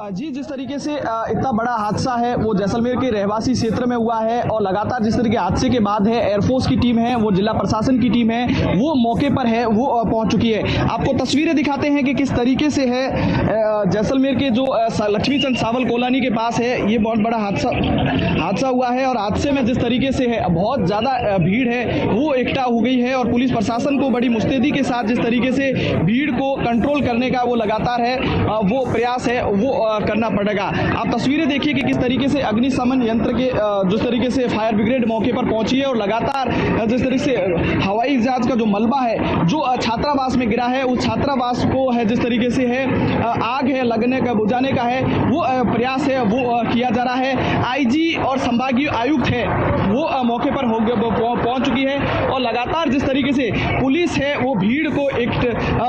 जी, जिस तरीके से इतना बड़ा हादसा है वो जैसलमेर के रहवासी क्षेत्र में हुआ है और लगातार जिस तरीके हादसे के बाद है एयरफोर्स की टीम है, वो जिला प्रशासन की टीम है, वो मौके पर है, वो पहुंच चुकी है। आपको तस्वीरें दिखाते हैं कि किस तरीके से है जैसलमेर के जो लक्ष्मीचंद सावल कॉलोनी के पास है, ये बहुत बड़ा हादसा हुआ है और हादसे में जिस तरीके से है बहुत ज़्यादा भीड़ है वो इकट्ठा हो गई है और पुलिस प्रशासन को बड़ी मुस्तैदी के साथ जिस तरीके से भीड़ को कंट्रोल करने का वो लगातार है वो प्रयास है वो करना पड़ेगा। आप तस्वीरें देखिए कि किस तरीके से अग्निशमन यंत्र के जिस तरीके से फायर ब्रिगेड मौके पर पहुंची है और लगातार जिस तरीके से हवाई जहाज का जो मलबा है जो छात्रावास में गिरा है उस छात्रावास को है जिस तरीके से है आग है लगने का बुझाने का है वो प्रयास है वो किया जा रहा है। आईजी और संभागीय आयुक्त है वो मौके पर पहुंच चुकी है और लगातार जिस तरीके से पुलिस है वो भीड़ को एक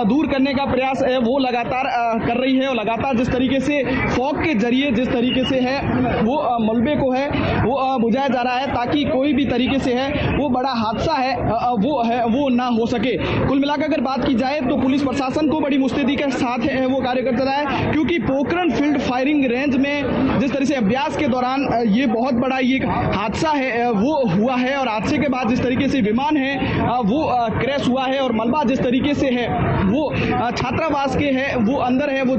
दूर करने का प्रयास है वो लगातार कर रही है और लगातार जिस तरीके से फॉग के जरिए जिस तरीके से है वो मलबे को है वो बुझाया जा रहा है ताकि कोई भी तरीके से है वो बड़ा हादसा है वो ना हो सके। कुल मिलाकर अगर बात की जाए तो पुलिस प्रशासन को बड़ी मुस्तैदी के साथ है वो कार्य करता रहा है क्योंकि पोखरण फील्ड फायरिंग रेंज में जिस तरह से अभ्यास के दौरान ये बहुत बड़ा ये हादसा है वो हुआ है और हादसे के बाद जिस तरीके से विमान है वो क्रैश हुआ है और मलबा जिस तरीके से है वो छात्रावास के है वो अंदर है वो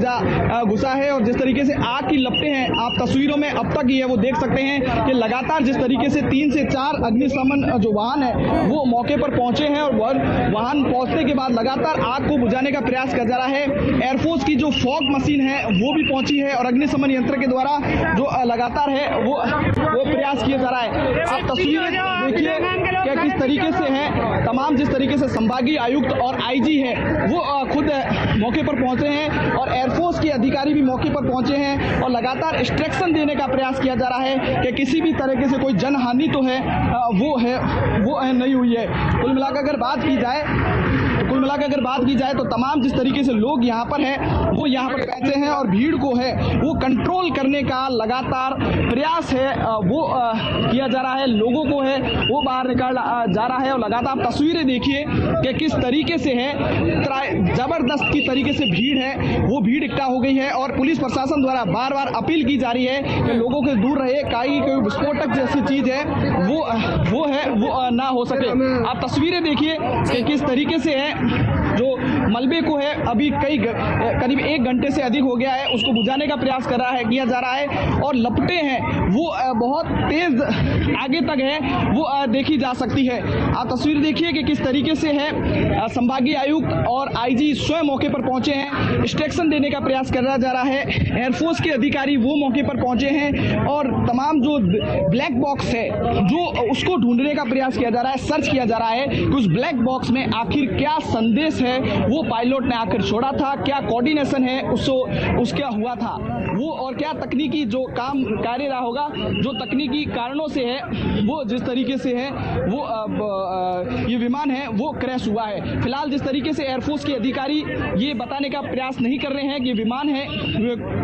घुसा है और जिस तरीके से आग की लपटें हैं आप तस्वीरों में अब तक ही है वो देख सकते हैं कि लगातार जिस तरीके से 3 से 4 अग्निशमन जो वाहन है वो मौके पर पहुंचे हैं और वाहन पहुंचने के बाद लगातार आग को बुझाने का प्रयास किया जा रहा है। एयरफोर्स की जो फॉग मशीन है वो भी पहुंची है और अग्निशमन यंत्र के द्वारा जो लगातार है वो प्रयास किया जा रहा है। आप तस्वीरें देखिए क्या किस तरीके से है तमाम जिस तरीके से संभागीय आयुक्त और आईजी है वो खुद मौके पर पहुंचे हैं और एयरफोर्स के अधिकारी भी मौके पर पहुंचे हैं और लगातार इंस्ट्रक्शन देने का प्रयास किया जा रहा है कि किसी भी तरीके से कोई जनहानि तो है वो नहीं हुई है। कुल मिलाकर अगर बात की जाए तो तमाम जिस तरीके से लोग यहाँ पर हैं वो यहाँ पर पहुंचे हैं और भीड़ को है वो कंट्रोल करने का लगातार प्रयास है वो किया जा रहा है। लोगों को है वो बाहर निकाल जा रहा है और लगातार आप तस्वीरें देखिए कि किस तरीके से है जबरदस्त की तरीके से भीड़ है वो भीड़ इकट्ठा हो गई है और पुलिस प्रशासन द्वारा बार बार अपील की जा रही है कि लोगों के दूर रहे कोई विस्फोटक जैसी चीज है वो ना हो सके। आप तस्वीरें देखिए कि किस तरीके से है जो मलबे को है अभी करीब 1 घंटे से अधिक हो गया है उसको बुझाने का प्रयास किया जा रहा है और लपटें हैं वो बहुत तेज आगे तक है वो देखी जा सकती है। आप तस्वीर देखिए कि किस तरीके से है संभागीय आयुक्त और आईजी स्वयं मौके पर पहुंचे हैं, इंस्ट्रक्शन देने का प्रयास करा जा रहा है। एयरफोर्स के अधिकारी वो मौके पर पहुंचे हैं और तमाम जो ब्लैक बॉक्स है जो उसको ढूंढने का प्रयास किया जा रहा है, सर्च किया जा रहा है कि उस ब्लैक बॉक्स में आखिर क्या संदेश है वो पायलट ने आखिर छोड़ा था, क्या कोऑर्डिनेशन है उसका हुआ था वो और क्या तकनीकी जो कार्य रहा होगा जो तकनीकी कारणों से है वो जिस तरीके से है वो ये विमान है वो क्रैश हुआ है। फिलहाल जिस तरीके से एयरफोर्स के अधिकारी ये बताने का प्रयास नहीं कर रहे हैं कि विमान है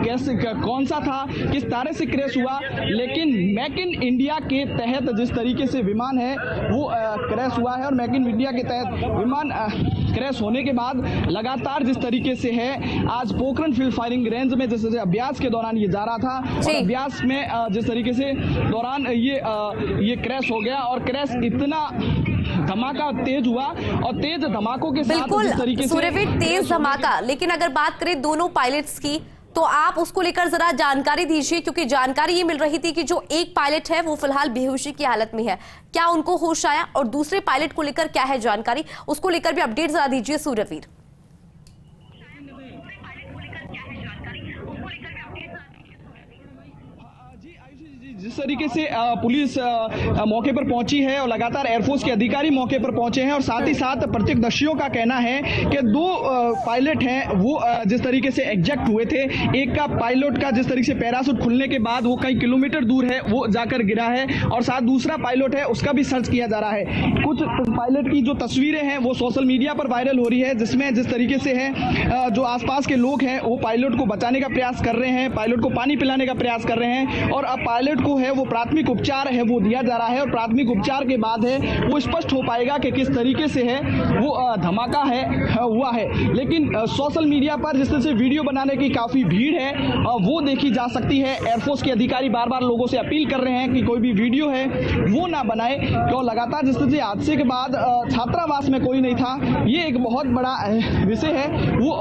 कैसे कौन सा था किस तरह से क्रैश हुआ, लेकिन मेक इन इंडिया के तहत जिस तरीके से विमान है वो क्रैश हुआ है और मेक इन इंडिया के तहत विमान क्रैश होने के बाद लगातार जिस तरीके से है आज पोखरण फील्ड फायरिंग रेंज में जैसे अभ्यास के दौरान ये जा रहा था और अभ्यास में जिस तरीके से दौरान ये क्रैश हो गया और क्रैश इतना धमाका तेज हुआ और तेज धमाकों के साथ जिस तरीके से सूर्यवीर तेज धमाका। लेकिन अगर बात करें दोनों पायलट्स की तो आप उसको लेकर जरा जानकारी दीजिए क्योंकि जानकारी ये मिल रही थी कि जो एक पायलट है वो फिलहाल बेहोशी की हालत में है, क्या उनको होश आया और दूसरे पायलट को लेकर क्या है जानकारी, उसको लेकर भी अपडेट जरा दीजिए सूर्यवीर। जिस तरीके से पुलिस मौके पर पहुंची है और लगातार एयरफोर्स के अधिकारी मौके पर पहुंचे हैं और साथ ही साथ प्रत्यक्षदर्शियों का कहना है कि 2 पायलट हैं वो जिस तरीके से एग्जैक्ट हुए थे। एक का पायलट का जिस तरीके से पैराशूट खुलने के बाद वो कई किलोमीटर दूर है वो जाकर गिरा है और साथ दूसरा पायलट है उसका भी सर्च किया जा रहा है। कुछ पायलट की जो तस्वीरें हैं वो सोशल मीडिया पर वायरल हो रही है जिसमें जिस तरीके से है जो आसपास के लोग हैं वो पायलट को बचाने का प्रयास कर रहे हैं, पायलट को पानी पिलाने का प्रयास कर रहे हैं और अब पायलट को है वो प्राथमिक उपचार है वो दिया जा रहा है और प्राथमिक उपचार के बाद है वो स्पष्ट हो पाएगा कि किस तरीके से है वो धमाका है हुआ है। लेकिन सोशल मीडिया पर जिस तरह से वीडियो बनाने की काफ़ी भीड़ है वो देखी जा सकती है। एयरफोर्स के अधिकारी बार बार लोगों से अपील कर रहे हैं कि कोई भी वीडियो है वो ना बनाए, क्यों लगातार जिस तरह से हादसे के बाद छात्रावास में कोई नहीं था, ये एक बहुत बड़ा विषय है वो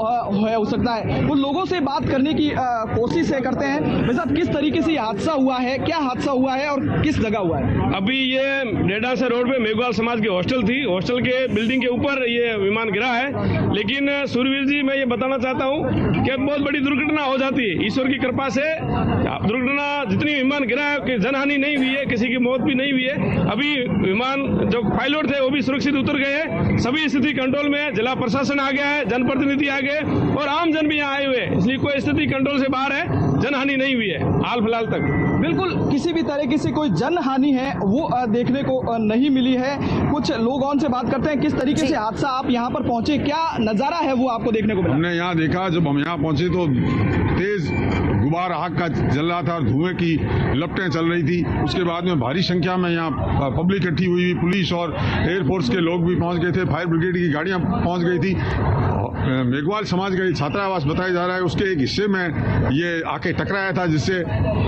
हो सकता है। वो लोगों से बात करने की कोशिश करते हैं। भाई साहब, किस तरीके से हादसा हुआ है, क्या हादसा हुआ है और किस जगह हुआ है? अभी ये डेडासा रोड पे मेघवाल समाज की हॉस्टल थी, हॉस्टल के बिल्डिंग के ऊपर ये विमान गिरा है। लेकिन सूरवीर जी, मैं ये बताना चाहता हूँ कि बहुत बड़ी दुर्घटना हो जाती है। ईश्वर की कृपा से दुर्घटना जितनी विमान गिरा है कि जनहानि नहीं हुई है, किसी की मौत भी नहीं हुई है। अभी विमान जो पायलट थे वो भी सुरक्षित उतर गए हैं, सभी स्थिति कंट्रोल में है। जिला प्रशासन आ गया है, जनप्रतिनिधि आ गए और आम जन भी यहाँ आए हुए हैं, इसलिए कोई स्थिति कंट्रोल से बाहर है, जनहानि नहीं हुई है हाल फिलहाल तक। बिल्कुल, किसी भी तरीके से कोई जनहानि है वो देखने को नहीं मिली है। कुछ लोग और से बात करते हैं, किस तरीके से हादसा आप यहाँ पर पहुंचे, क्या नजारा है वो आपको देखने को मिला? हमने यहाँ देखा, जब हम यहाँ पहुंचे तो तेज गुबार आग का जल रहा था और धुएं की लपटें चल रही थी। उसके बाद में भारी संख्या में यहाँ पब्लिक इकट्ठी हुई, पुलिस और एयरफोर्स के लोग भी पहुंच गए थे, फायर ब्रिगेड की गाड़ियां पहुंच गई थी। मेघवाल समाज का छात्रावास बताया जा रहा है, उसके एक हिस्से में ये आके टकराया था, जिससे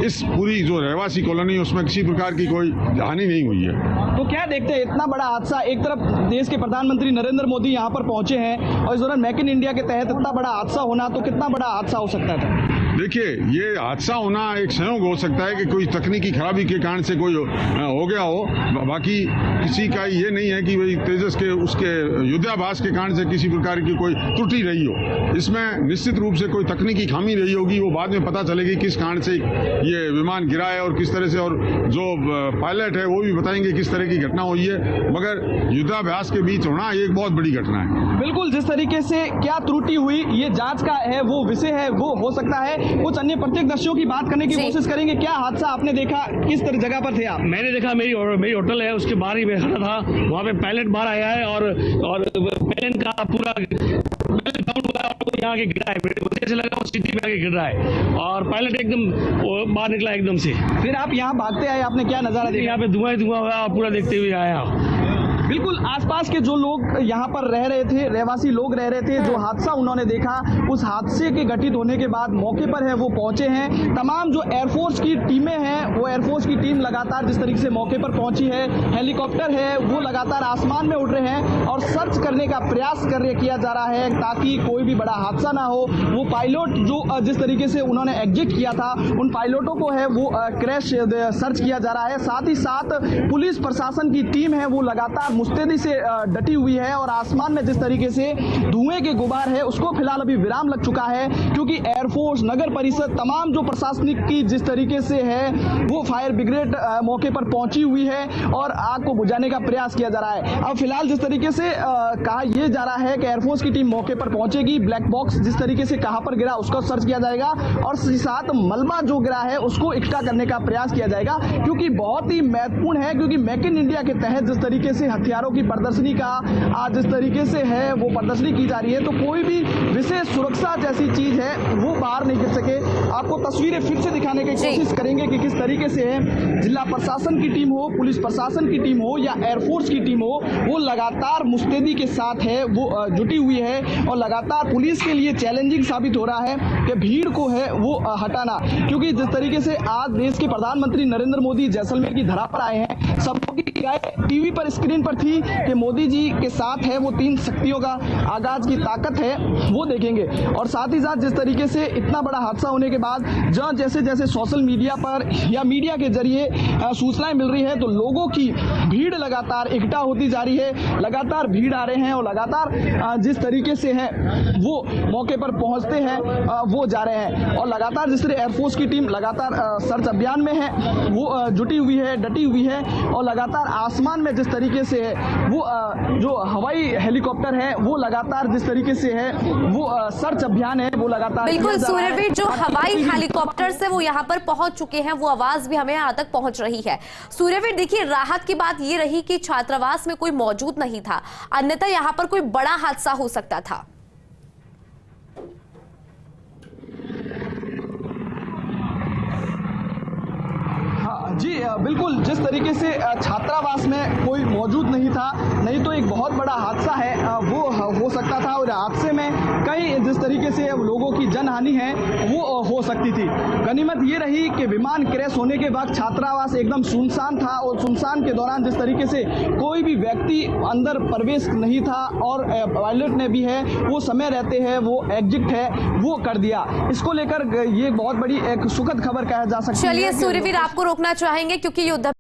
इस पूरी जो रहवासी कॉलोनी उसमें किसी प्रकार की कोई हानि नहीं हुई है। तो क्या देखते हैं, इतना बड़ा हादसा, एक तरफ देश के प्रधानमंत्री नरेंद्र मोदी यहाँ पर पहुंचे हैं और इस दौरान मेक इन इंडिया के तहत इतना बड़ा हादसा होना, तो कितना बड़ा हादसा हो सकता था? देखिए, ये हादसा होना एक संयोग हो सकता है कि कोई तकनीकी खराबी के कारण से कोई हो गया हो, बाकी किसी का ये नहीं है कि भाई तेजस के उसके युद्धाभास के कारण से किसी प्रकार की कोई त्रुटि रही हो। इसमें निश्चित रूप से कोई तकनीकी खामी रही होगी, वो बाद में पता चलेगी किस कारण से ये विमान गिरा है और किस तरह से, और जो पायलट है वो भी बताएंगे किस तरह की घटना हुई है। मगर युद्धाभ्यास के बीच होना एक बहुत बड़ी घटना है। बिल्कुल, जिस तरीके से क्या त्रुटि हुई ये जांच का है वो विषय है वो हो सकता है। कुछ अन्य प्रत्यक्षदर्शियों की बात करने की कोशिश करेंगे। क्या हादसा आपने देखा, किस तरह जगह पर थे आप? मैंने देखा, मेरी होटल है उसके बाहर ही मैं खड़ा था, वहाँ पे पायलट बाहर आया है और प्लेन का पूरा यहाँ के गिरा है, मुझे ऐसे लगा वो सिटी में आके गिर रहा है और पायलट एकदम बाहर निकला एकदम से। फिर आप यहाँ भागते आए, आपने क्या नजारा देखा? यहाँ पे धुआं ही धुआं हुआ, पूरा देखते हुए आया। बिल्कुल, आसपास के जो लोग यहाँ पर रह रहे थे, रहवासी लोग रह रहे थे, जो हादसा उन्होंने देखा, उस हादसे के घटित होने के बाद मौके पर है वो पहुंचे हैं। तमाम जो एयरफोर्स की टीमें हैं वो एयरफोर्स की टीम लगातार जिस तरीके से मौके पर पहुंची है, हेलीकॉप्टर है वो लगातार आसमान में उड़ रहे हैं और सर्च करने का प्रयास किया जा रहा है ताकि कोई भी बड़ा हादसा ना हो। वो पायलट जो जिस तरीके से उन्होंने एग्जिट किया था, उन पायलटों को है वो क्रैश सर्च किया जा रहा है। साथ ही साथ पुलिस प्रशासन की टीम है वो लगातार मुस्तैदी से डटी हुई है और आसमान में जिस तरीके से धुएं के गुबार है उसको फिलहाल अभी विराम लग चुका है, क्योंकि एयरफोर्स, नगर परिषद, तमाम जो प्रशासनिक की जिस तरीके से है वो फायर ब्रिगेड मौके पर पहुंची हुई है और आग को बुझाने का प्रयास किया जा रहा है। अब फिलहाल जिस तरीके से कहा यह जा रहा है कि एयरफोर्स की टीम मौके पर पहुंचेगी, ब्लैक बॉक्स जिस तरीके से कहां पर गिरा उसका सर्च किया जाएगा और साथ मलबा जो गिरा है उसको इकट्ठा करने का प्रयास किया जाएगा, क्योंकि बहुत ही महत्वपूर्ण है, क्योंकि मेक इन इंडिया के तहत जिस तरीके से हथियारों की प्रदर्शनी का आज जिस तरीके से है वो प्रदर्शनी की जा रही है, तो कोई भी विशेष सुरक्षा जैसी चीज है वो बाहर नहीं गिर सके। आपको तस्वीरें फिर से दिखाने की कोशिश करेंगे कि किस तरीके से है, जिला प्रशासन की टीम हो, पुलिस प्रशासन की टीम हो या एयरफोर्स की टीम हो, वो लगातार मुस्तैदी के साथ है वो जुटी हुई है और लगातार पुलिस के लिए चैलेंजिंग साबित हो रहा है कि भीड़ को है वो हटाना, क्योंकि जिस तरीके से आज देश के प्रधानमंत्री नरेंद्र मोदी जैसलमेर की धरा पर आए हैं, सब लोग की टीवी पर स्क्रीन पर थी कि मोदी जी के साथ है वो 3 शक्तियों का आगाज की ताकत है वो देखेंगे। और साथ ही साथ जिस तरीके से इतना बड़ा हादसा होने के बाद जैसे जैसे सोशल मीडिया पर या मीडिया के जरिए सूचनाएं मिल रही है, तो लोगों की भीड़ लगातार इकट्ठा होती जा रही है, लगातार भीड़ आ रहे हैं और लगातार जिस तरीके से है वो मौके पर पहुंचते हैं वो जा रहे हैं और लगातार जिस तरह एयरफोर्स की टीम लगातार सर्च अभियान में है वो जुटी हुई है, डटी हुई है और लगातार आसमान में जिस तरीके से है वो जो हवाई हेलीकॉप्टर है वो लगातार जिस तरीके से है वो सर्च अभियान है वो लगातार। बिल्कुल सूर्यवीर, जो हवाई हेलीकॉप्टर से वो यहाँ पर पहुंच चुके हैं, वो आवाज भी हमें यहाँ तक पहुंच रही है। सूर्यवीर, देखिए, राहत की बात ये रही कि छात्रावास में कोई मौजूद नहीं था, अन्यथा यहाँ पर कोई बड़ा हादसा हो सकता था। जी बिल्कुल, जिस तरीके से छात्रावास में कोई मौजूद नहीं था, नहीं तो एक बहुत बड़ा हादसा है वो हो सकता था, और हादसे में कई जिस तरीके से लोगों की जनहानि है वो हो सकती थी। गनीमत ये रही कि विमान क्रैश होने के बाद छात्रावास एकदम सुनसान था, और सुनसान के दौरान जिस तरीके से कोई भी व्यक्ति अंदर प्रवेश नहीं था, और पायलट ने भी है वो समय रहते हैं वो एग्जिट है वो कर दिया। इसको लेकर ये बहुत बड़ी एक सुखद खबर कहा जा सकती है। चलिए सूर्यवीर, आपको रोकना चाहेंगे क्योंकि युद्ध